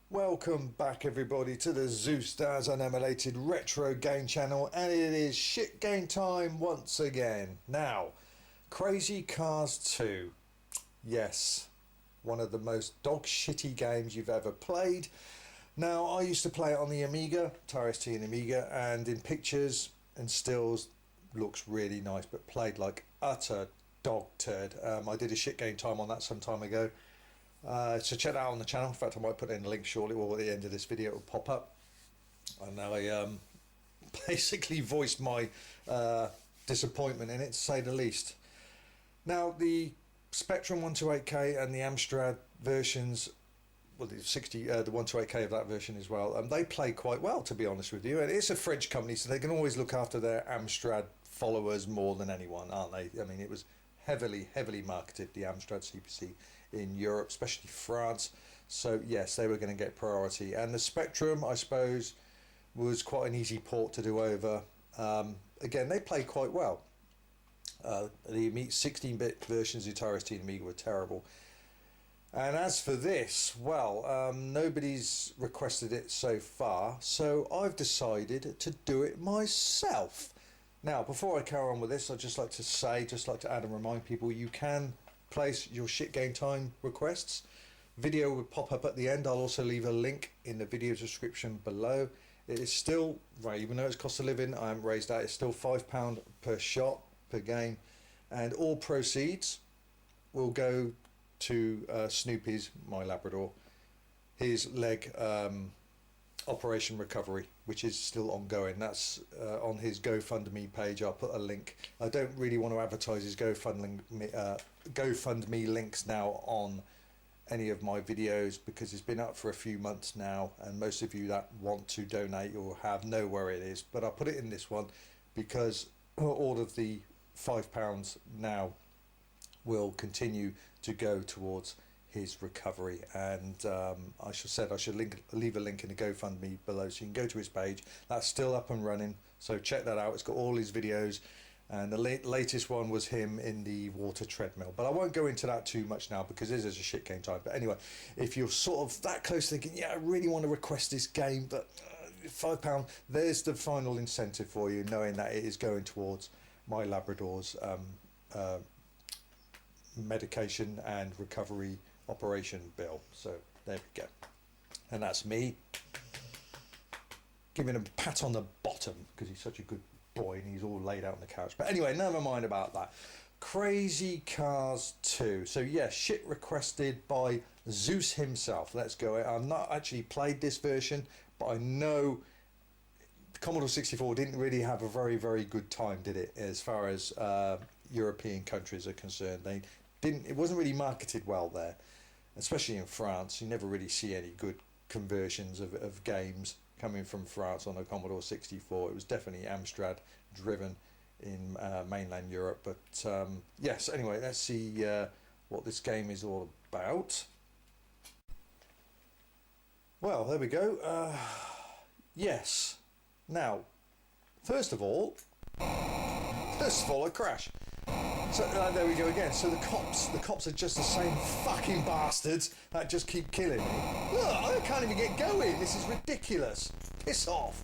Welcome back everybody to the Zeusdaz Unemulated retro game channel, and it is shit game time once again. Now, Crazy Cars 2. Yes, one of the most dog shitty games you've ever played. Now, I used to play it on the Amiga, Atari ST and Amiga, and in pictures and stills looks really nice, but played like utter dog turd. I did a shit game time on that some time ago. So check that out on the channel. In fact, I might put in a link shortly, or at the end of this video it will pop up. And I basically voiced my disappointment in it, to say the least. Now, the Spectrum 128K and the Amstrad versions, well, the 128K of that version as well, they play quite well, to be honest with you. And it's a French company, so they can always look after their Amstrad followers more than anyone, aren't they? I mean, it was heavily marketed, the Amstrad CPC, in Europe, especially France. So yes, they were going to get priority. And the Spectrum, I suppose, was quite an easy port to do over. Again, they played quite well. The 16-bit versions of Atari ST and Amiga were terrible. And as for this, well, nobody's requested it so far, so I've decided to do it myself. Now, before I carry on with this, I'd just like to add and remind people, you can place your shit game time requests. Video will pop up at the end. I'll also leave a link in the video description below. It is still, right, even though it's cost of living, I haven't raised that, it's still £5 per shot per game, and all proceeds will go to Snoopy's, my Labrador, his leg operation recovery, which is still ongoing. That's on his GoFundMe page. I'll put a link. I don't really want to advertise his GoFundMe links now on any of my videos, because it's been up for a few months now, and most of you that want to donate or have know where it is, but I'll put it in this one because all of the £5 now will continue to go towards his recovery. And I should leave a link in the GoFundMe below, so you can go to his page. That's still up and running, so check that out. It's got all his videos, and the latest one was him in the water treadmill, but I won't go into that too much now because this is a shit game time. But anyway, if you're sort of that close thinking, yeah, I really want to request this game, but £5, there's the final incentive for you, knowing that it is going towards my Labrador's medication and recovery operation bill. So there we go. And that's me giving him a pat on the bottom because he's such a good boy and he's all laid out on the couch. But anyway, never mind about that. Crazy Cars 2. So yeah, shit requested by Zeus himself. Let's go. I've not actually played this version, but I know Commodore 64 didn't really have a very good time, did it, as far as European countries are concerned. It wasn't really marketed well there, especially in France. You never really see any good conversions of games coming from France on a Commodore 64. It was definitely Amstrad driven in mainland Europe. But yes, anyway, let's see what this game is all about. Well, there we go. Yes. Now, first of all, a crash. So there we go again. So the cops are just the same fucking bastards that just keep killing me. Look, I can't even get going. This is ridiculous. Piss off.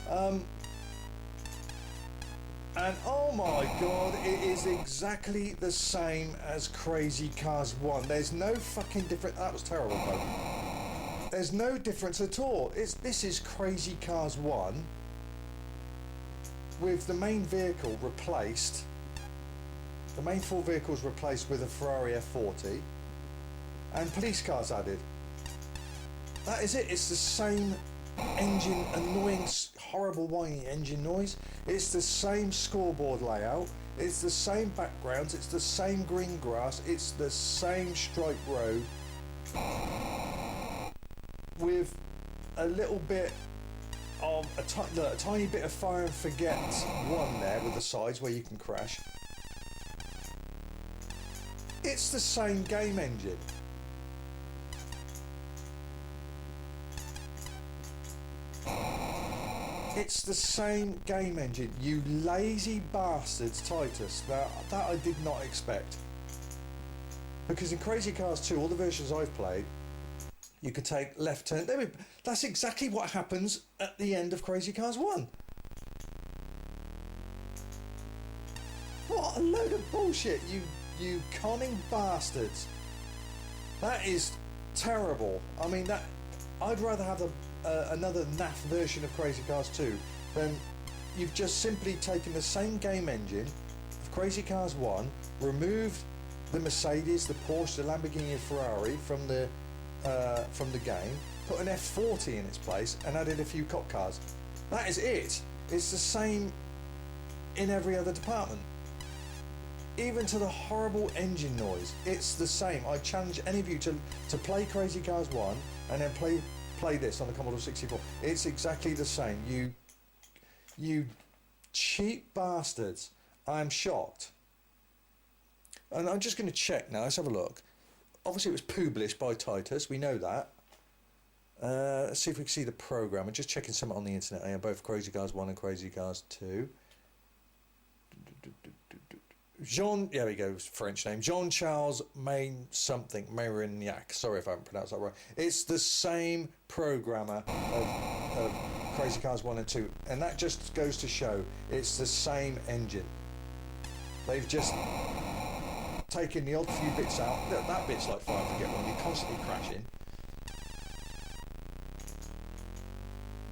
And oh my god, it is exactly the same as Crazy Cars 1. There's no fucking difference. That was terrible, though. There's no difference at all. This is Crazy Cars 1 with the main vehicle replaced. The main full vehicle is replaced with a Ferrari F40 and police cars added. That is it. It's the same engine, annoying, horrible whiny engine noise. It's the same scoreboard layout. It's the same backgrounds. It's the same green grass. It's the same striped road with a little bit of a tiny bit of fire and forget one there with the sides where you can crash. It's the same game engine. It's the same game engine, you lazy bastards, Titus. That I did not expect. Because in Crazy Cars 2, all the versions I've played, you could take left turn. That's exactly what happens at the end of Crazy Cars 1. What a load of bullshit, you conning bastards. That is terrible. I mean, I'd rather have another naff version of Crazy Cars 2 than you've just simply taken the same game engine of Crazy Cars 1, removed the Mercedes, the Porsche, the Lamborghini and Ferrari from the game, put an F40 in its place and added a few cop cars. That is it. It's the same in every other department. Even to the horrible engine noise, it's the same. I challenge any of you to play Crazy Cars 1 and then play this on the Commodore 64. It's exactly the same. You cheap bastards. I'm shocked. And I'm just going to check now. Let's have a look. Obviously it was published by Titus, we know that. Let's see if we can see the program. I'm just checking something on the internet here, both Crazy Cars 1 and Crazy Cars 2. Jean, there we go, French name. Jean-Charles Marignac. Sorry if I haven't pronounced that right. It's the same programmer of Crazy Cars 1 and 2. And that just goes to show it's the same engine. They've just taken the odd few bits out. That bit's like fire and forget one. You're constantly crashing.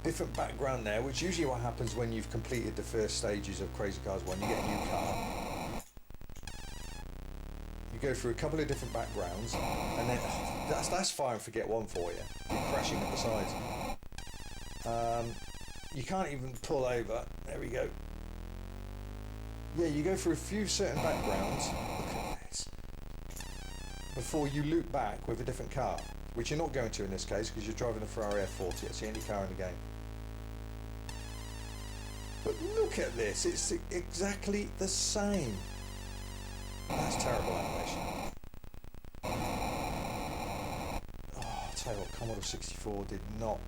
Different background there, which usually what happens when you've completed the first stages of Crazy Cars 1. You get a new car. You go through a couple of different backgrounds, and then that's fire and forget one for you. You're crashing at the sides. You can't even pull over. There we go. Yeah, you go through a few certain backgrounds. Look at this. Before you loop back with a different car, which you're not going to in this case because you're driving a Ferrari F40. It's the only car in the game. But look at this. It's exactly the same. That's terrible animation. Oh, I'll tell you what, Commodore 64 did not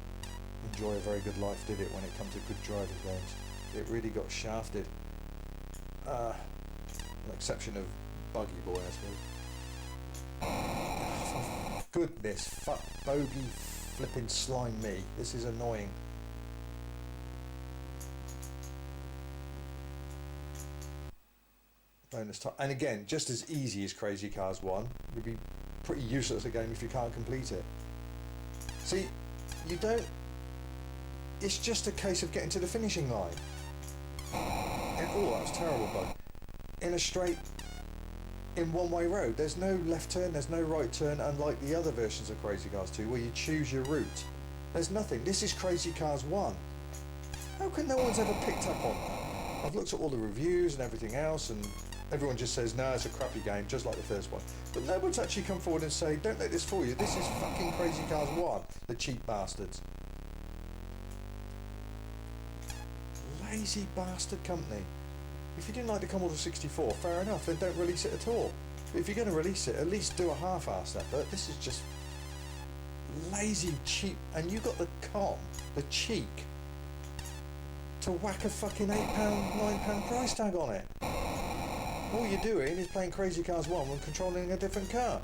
enjoy a very good life, did it, when it comes to good driving games? It really got shafted. An exception of Buggy Boy, I suppose. Goodness, fuck, bogey flipping slime me. This is annoying. Bonus time. And again, just as easy as Crazy Cars 1. Would be pretty useless a game if you can't complete it. See, you don't... It's just a case of getting to the finishing line. And, oh, that was terrible, bug. In a straight... in one-way road. There's no left turn, there's no right turn, unlike the other versions of Crazy Cars 2, where you choose your route. There's nothing. This is Crazy Cars 1. How can no one's ever picked up on that? I've looked at all the reviews and everything else, and everyone just says, no, it's a crappy game, just like the first one. But no one's actually come forward and say, don't let this fool you. This is fucking Crazy Cars 1, the cheap bastards. Lazy bastard company. If you didn't like the Commodore 64, fair enough, then don't release it at all. But if you're going to release it, at least do a half-assed effort. This is just lazy, cheap, and you got the cheek, to whack a fucking £8, £9 price tag on it. All you're doing is playing Crazy Cars 1 when controlling a different car.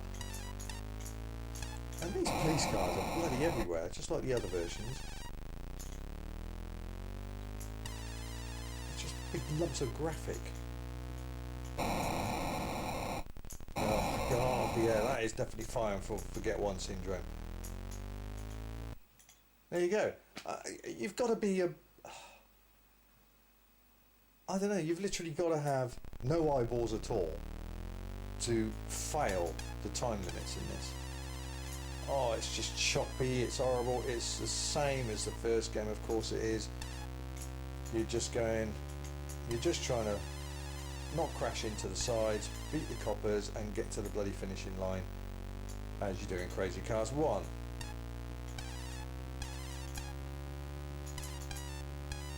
And these police cars are bloody everywhere, just like the other versions. It's just big lumps of graphic. Oh god, yeah, that is definitely fire and forget one syndrome. There you go. You've got to be a... I don't know, you've literally got to have no eyeballs at all to fail the time limits in this. Oh, it's just choppy, it's horrible, it's the same as the first game, of course it is. You're just trying to not crash into the sides, beat the coppers and get to the bloody finishing line as you do in Crazy Cars 1.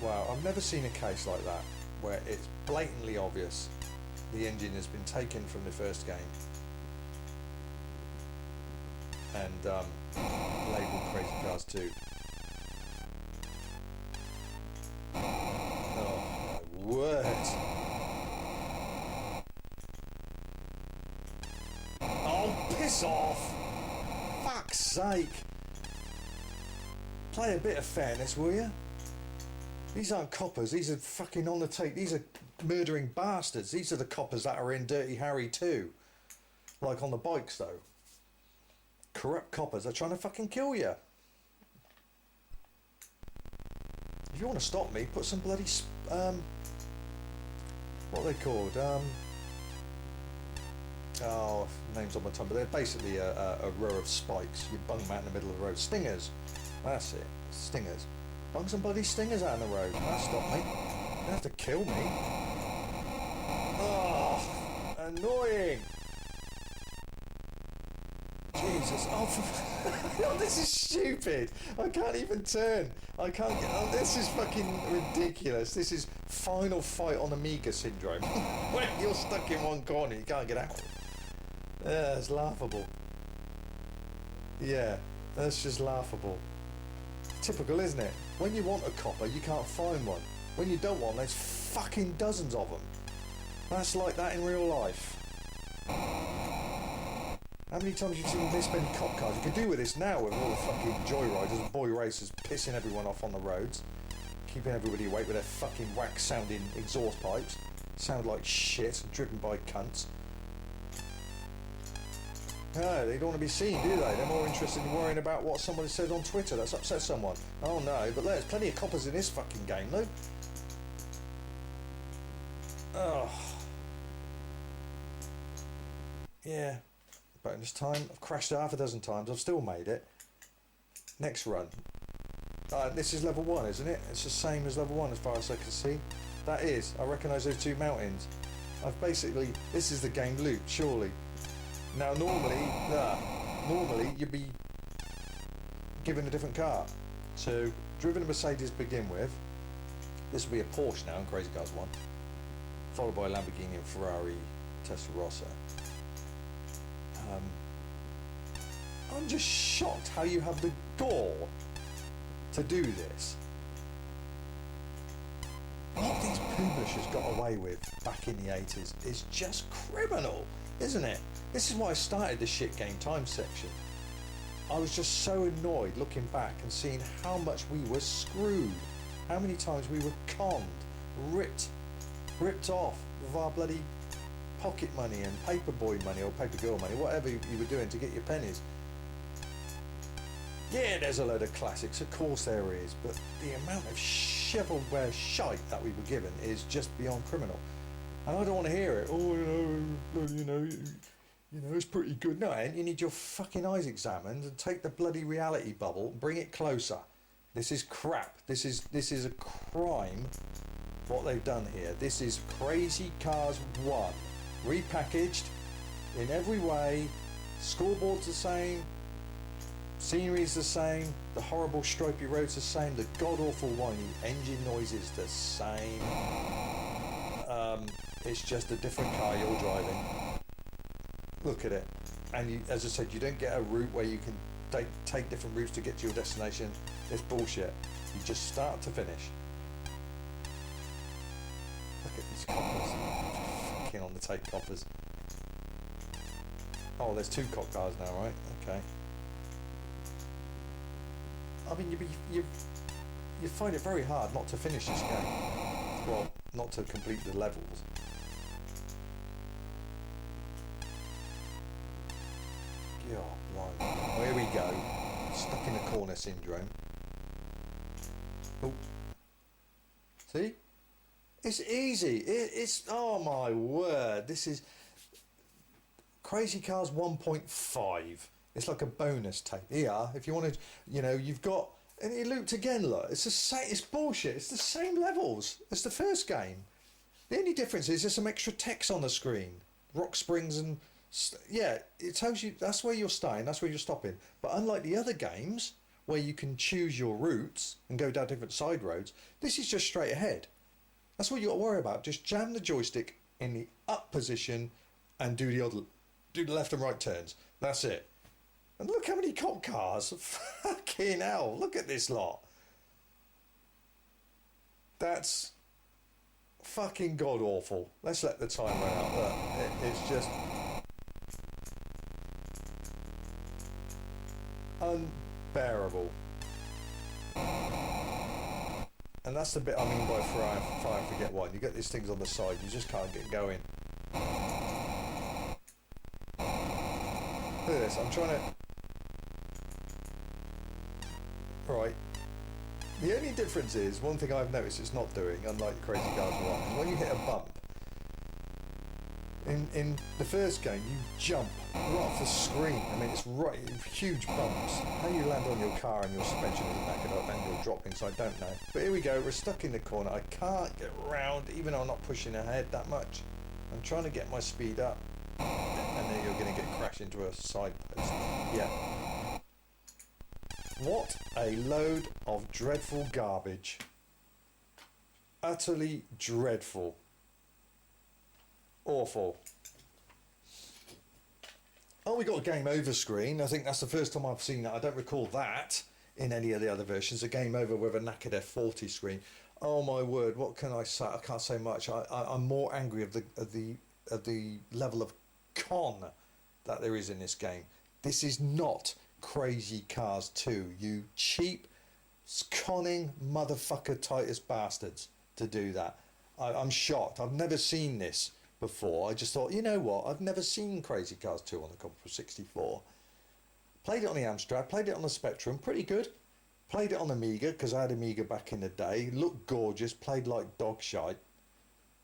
Wow, I've never seen a case like that, where it's blatantly obvious the engine has been taken from the first game and labelled Crazy Cars 2. Oh my word! Oh, piss off! Fuck's sake! Play a bit of fairness, will you? These aren't coppers, these are fucking on the take. These are murdering bastards. These are the coppers that are in Dirty Harry 2. Like on the bikes, though. Corrupt coppers are trying to fucking kill you. If you want to stop me, put some bloody... what are they called? Oh, name's on my tongue, but they're basically a row of spikes. You bung them out in the middle of the road. Stingers. That's it. Stingers. Bung some bloody stingers out on the road. That'll stop me. You don't have to kill me. Oh, annoying. Jesus. Oh, this is stupid. I can't even turn. I can't get... Oh, this is fucking ridiculous. This is Final Fight on Amiga syndrome. When you're stuck in one corner, you can't get out. Yeah, it's laughable. Yeah, that's just laughable. Typical, isn't it? When you want a copper, you can't find one. When you don't want, there's fucking dozens of them. That's like that in real life. How many times have you seen this many cop cars? You could do with this now with all the fucking joyriders and boy racers pissing everyone off on the roads, keeping everybody awake with their fucking wax sounding exhaust pipes. Sound like shit, driven by cunts. No, they don't want to be seen, do they? They're more interested in worrying about what someone said on Twitter that's upset someone. Oh no, but there's plenty of coppers in this fucking game, though. Oh. Yeah. Bonus time. I've crashed half a dozen times. I've still made it. Next run. This is level 1, isn't it? It's the same as level 1 as far as I can see. That is. I recognise those two mountains. I've basically... This is the game loop, surely. Now, normally you'd be given a different car. So, driven a Mercedes to begin with. This will be a Porsche now in Crazy Cars 1. Followed by a Lamborghini and Ferrari Testarossa. I'm just shocked how you have the gall to do this. What these publishers got away with back in the 80s is just criminal, isn't it? This is why I started the Shit Game Time section. I was just so annoyed looking back and seeing how much we were screwed. How many times we were conned, ripped off with our bloody pocket money and paperboy money or paper girl money, whatever you were doing to get your pennies. Yeah, there's a load of classics, of course there is, but the amount of shovelware shite that we were given is just beyond criminal. And I don't want to hear it. Oh, you know, it's pretty good. No, you need your fucking eyes examined and take the bloody reality bubble and bring it closer. This is crap. This is a crime, what they've done here. This is Crazy Cars 1. Repackaged in every way. Scoreboard's the same. Scenery's the same. The horrible stripy road's the same. The god-awful whiny engine noise is the same. It's just a different car you're driving. Look at it. And you, as I said, you don't get a route where you can take different routes to get to your destination. It's bullshit. You just start to finish. Look at these coppers. Fucking on the take coppers. Oh, there's 2 cop cars now, right? Okay. I mean, you find it very hard not to finish this game. Well, not to complete the levels. God, blimey. Oh, here we go. Stuck in the corner syndrome. Oh. See? It's easy. It's oh my word. This is Crazy Cars 1.5. It's like a bonus tape. Here, if you want to, you've got, and it looped again, look. It's the same, it's bullshit. It's the same levels as the first game. The only difference is there's some extra text on the screen. Rock springs and, yeah, it tells you that's where you're staying, that's where you're stopping. But unlike the other games, where you can choose your routes and go down different side roads, this is just straight ahead. That's what you got to worry about. Just jam the joystick in the up position and do the left and right turns. That's it. And look how many cop cars. Fucking hell, look at this lot. That's fucking god awful. Let's let the time run out. Look, it's just unbearable. And that's the bit I mean by fire and forget one. You get these things on the side, you just can't get going. Look at this, I'm trying to... Right. The only difference is, one thing I've noticed it's not doing, unlike Crazy Cars 1, is when you hit a bump, in the first game, you jump right off the screen. I mean, it's right, huge bumps. How you land on your car and your suspension isn't knackered up and you're dropping, so I don't know. But here we go, we're stuck in the corner. I can't get around, even though I'm not pushing ahead that much. I'm trying to get my speed up, and then you're going to get crashed into a side post. Yeah. What a load of dreadful garbage. Utterly dreadful. Awful. Oh, we got a game over screen. I think that's the first time I've seen that. I don't recall that in any of the other versions. A game over with a knackered F40 screen. Oh my word! What can I say? I can't say much. I'm more angry of the level of con that there is in this game. This is not Crazy Cars 2. You cheap, conning motherfucker Titus bastards to do that. I'm shocked. I've never seen this before. I just thought, you know what? I've never seen Crazy Cars 2 on the Commodore 64. Played it on the Amstrad, played it on the Spectrum, pretty good. Played it on Amiga, because I had Amiga back in the day. Looked gorgeous, played like dog shite.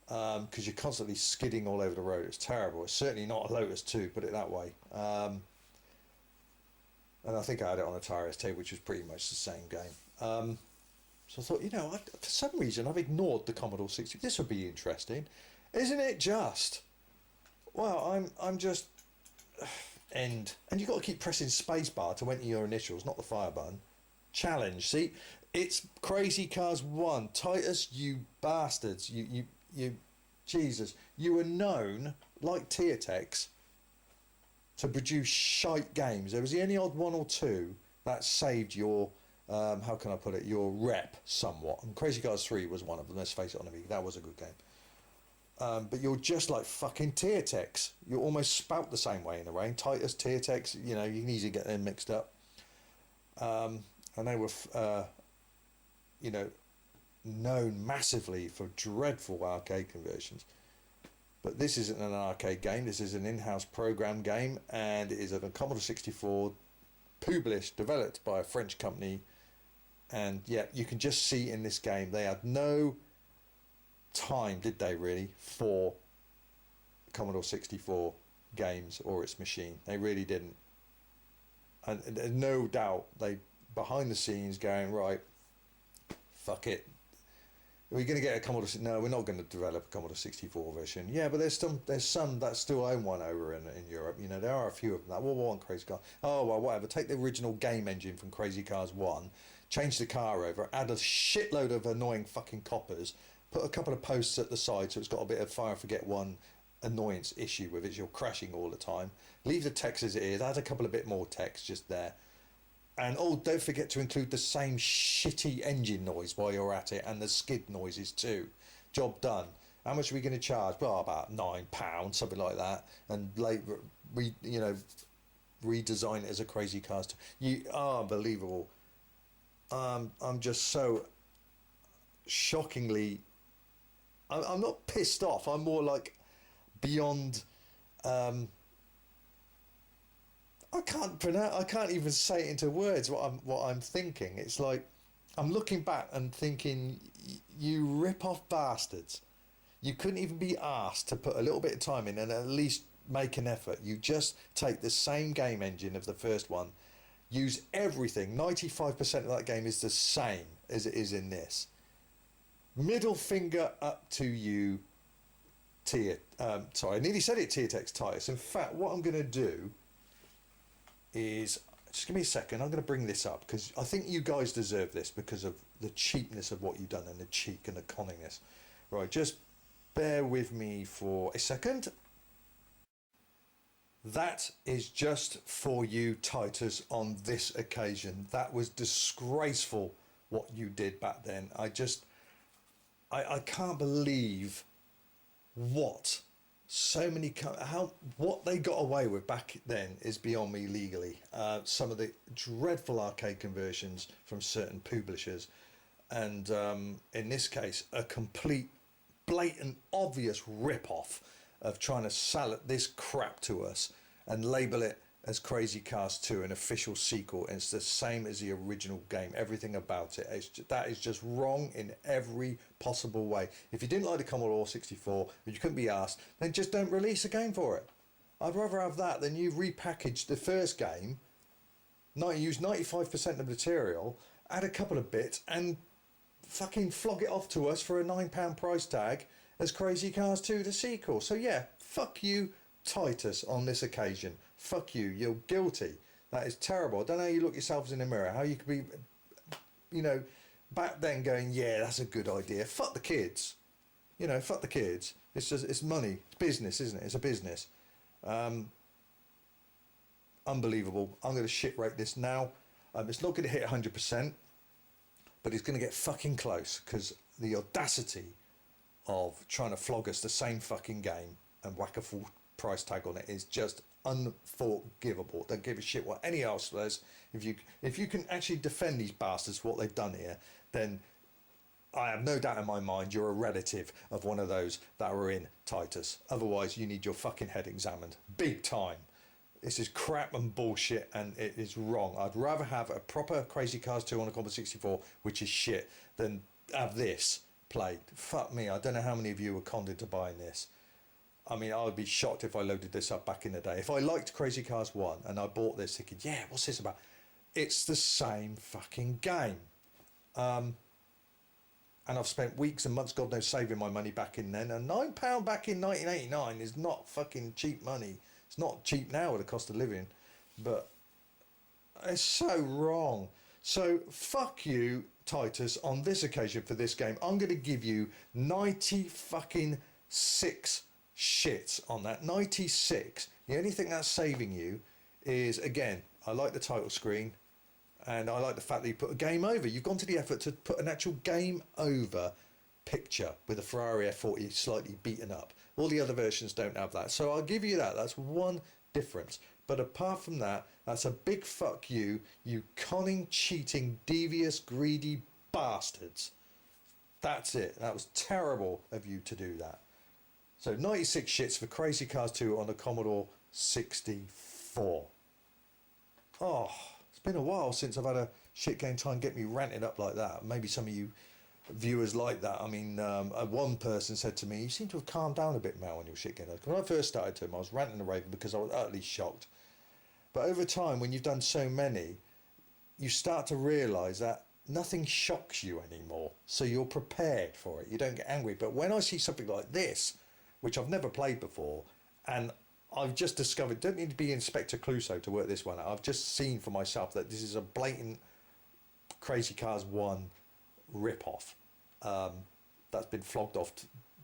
Because you're constantly skidding all over the road. It's terrible. It's certainly not a Lotus 2, put it that way. And I think I had it on Atari ST, which was pretty much the same game. So I thought, you know, for some reason I've ignored the Commodore 60. This would be interesting. Isn't it just? Well, I'm just... End. And you've got to keep pressing spacebar to enter your initials, not the fire button. Challenge. See, it's Crazy Cars 1. Titus, you bastards. You Jesus. You were known, like Teotex, to produce shite games. There was the only odd one or two that saved your, how can I put it, your rep somewhat. And Crazy Cars 3 was one of them, let's face it, on Amiga. That was a good game. But you're just like fucking Teotex. You almost spout the same way in the rain. Titus, Teotex, you know, you can easily get them mixed up. And they were, you know, known massively for dreadful arcade conversions. But this isn't an arcade game, this is an in-house program game, and it is a Commodore 64, published, developed by a French company. And yeah, you can just see in this game, they had no time, did they really, for Commodore 64 games or its machine. They really didn't. And there's no doubt they, behind the scenes, going, right, fuck it. Are we going to get a Commodore? No, we're not going to develop a Commodore 64 version. Yeah, but there's some that still own one over in Europe. You know, there are a few of them that will want Crazy Cars. Oh well, whatever. Take the original game engine from Crazy Cars 1, change the car over, add a shitload of annoying fucking coppers, put a couple of posts at the side so it's got a bit of fire and forget one annoyance issue with it. You're crashing all the time. Leave the text as it is. Add a couple of bit more text just there. And oh, don't forget to include the same shitty engine noise while you're at it, and the skid noises too. Job done. How much are we going to charge? Well, about £9, something like that. And redesign it as a Crazy Cars. You are unbelievable. I'm just so shockingly. I'm not pissed off. I'm more like beyond. I can't even say it into words what I'm thinking. It's like I'm looking back and thinking, you rip-off bastards. You couldn't even be asked to put a little bit of time in and at least make an effort. You just take the same game engine of the first one, use everything. 95% of that game is the same as it is in this. Middle finger up to you, sorry, I nearly said it, Teotex Titus. In fact, what I'm going to do is, just give me a second, I'm going to bring this up because I think you guys deserve this because of the cheapness of what you've done and the cheek and the conningness. Right, just bear with me for a second. That is just for you, Titus, on this occasion. That was disgraceful what you did back then. I can't believe what so many how what they got away with back then is beyond me legally. Some of the dreadful arcade conversions from certain publishers, and in this case, a complete, blatant, obvious rip-off of trying to sell this crap to us and label it as Crazy Cars 2, an official sequel. And it's the same as the original game. Everything about it, that is just wrong in every possible way. If you didn't like the Commodore 64, but you couldn't be asked, then just don't release a game for it. I'd rather have that than you repackage the first game, use 95% of the material, add a couple of bits, and fucking flog it off to us for a £9 price tag as Crazy Cars 2, the sequel. So yeah, fuck you, Titus, on this occasion. Fuck you, you're guilty. That is terrible. I don't know how you look yourselves in the mirror, how you could be, back then going, yeah, that's a good idea. Fuck the kids. Fuck the kids. It's just, it's money. It's business, isn't it? It's a business. Unbelievable. I'm going to shit rate this now. It's not going to hit 100%, but it's going to get fucking close, because the audacity of trying to flog us the same fucking game and whack a full price tag on it is just unforgivable. Don't give a shit what any else says. If you can actually defend these bastards for what they've done here, then I have no doubt in my mind you're a relative of one of those that were in Titus. Otherwise, you need your fucking head examined. Big time. This is crap and bullshit, and it is wrong. I'd rather have a proper Crazy Cars 2 on a Commodore 64, which is shit, than have this played. Fuck me, I don't know how many of you were conned into buying this. I mean, I would be shocked if I loaded this up back in the day. If I liked Crazy Cars 1 and I bought this thinking, yeah, what's this about? It's the same fucking game. And I've spent weeks and months, God knows, saving my money back in then. And £9 back in 1989 is not fucking cheap money. It's not cheap now with the cost of living. But it's so wrong. So fuck you, Titus, on this occasion for this game. I'm going to give you 96 shits on that. 96. The only thing that's saving you is, again, I like the title screen, and I like the fact that you put a game over. You've gone to the effort to put an actual game over picture with a Ferrari F40 slightly beaten up. All the other versions don't have that. So I'll give you that. That's one difference. But apart from that, that's a big fuck you, you conning, cheating, devious, greedy bastards. That's it. That was terrible of you to do that. So 96 shits for Crazy Cars 2 on the Commodore 64. Oh, it's been a while since I've had a shit game try and get me ranting up like that. Maybe some of you viewers like that. I mean, one person said to me, you seem to have calmed down a bit now on your shit game. When I first started to him, I was ranting and raving because I was utterly shocked. But over time, when you've done so many, you start to realise that nothing shocks you anymore. So you're prepared for it. You don't get angry. But when I see something like this, which I've never played before, and I've just discovered, don't need to be Inspector Clouseau to work this one out. I've just seen for myself that this is a blatant Crazy Cars 1 rip-off that's been flogged off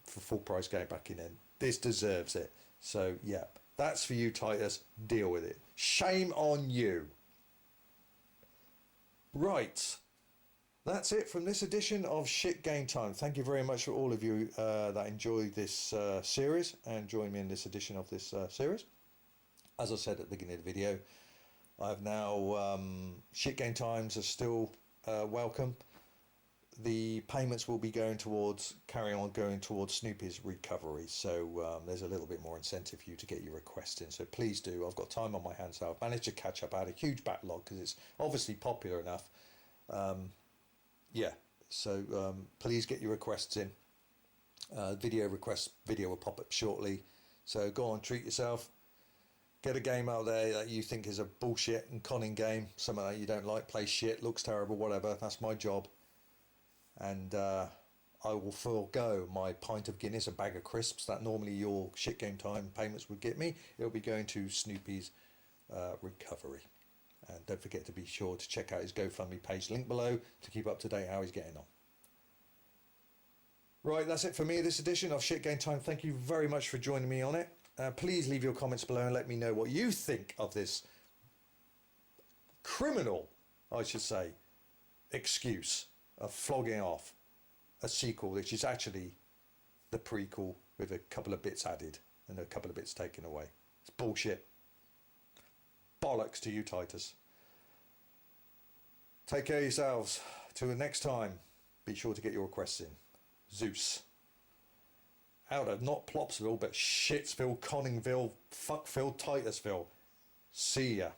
for full price game back in then. This deserves it. So yeah, that's for you, Titus. Deal with it. Shame on you. Right, that's it from this edition of Shit Game Time. Thank you very much for all of you that enjoyed this series and join me in this edition of this series. As I said at the beginning of the video, I have now Shit Game Times are still welcome. The payments will be going towards Snoopy's recovery, so there's a little bit more incentive for you to get your request in, so please do. I've got time on my hands now. I've managed to catch up. I had a huge backlog because it's obviously popular enough. Yeah, so please get your requests in. Video will pop up shortly, so go on, treat yourself. Get a game out there that you think is a bullshit and conning game, something that you don't like, play shit, looks terrible, whatever. That's my job. And I will forego my pint of Guinness, a bag of crisps that normally your Shit Game Time payments would get me. It'll be going to Snoopy's recovery. And don't forget to be sure to check out his GoFundMe page, link below, to keep up to date how he's getting on. Right, that's it for me this edition of Shit Game Time. Thank you very much for joining me on it. Please leave your comments below and let me know what you think of this criminal, I should say, excuse of flogging off a sequel which is actually the prequel with a couple of bits added and a couple of bits taken away. It's bullshit. Bollocks to you, Titus. Take care of yourselves. Till the next time, be sure to get your requests in. Zeus. Out of not Plopsville, but Shitsville, Conningville, Fuckville, Titusville. See ya.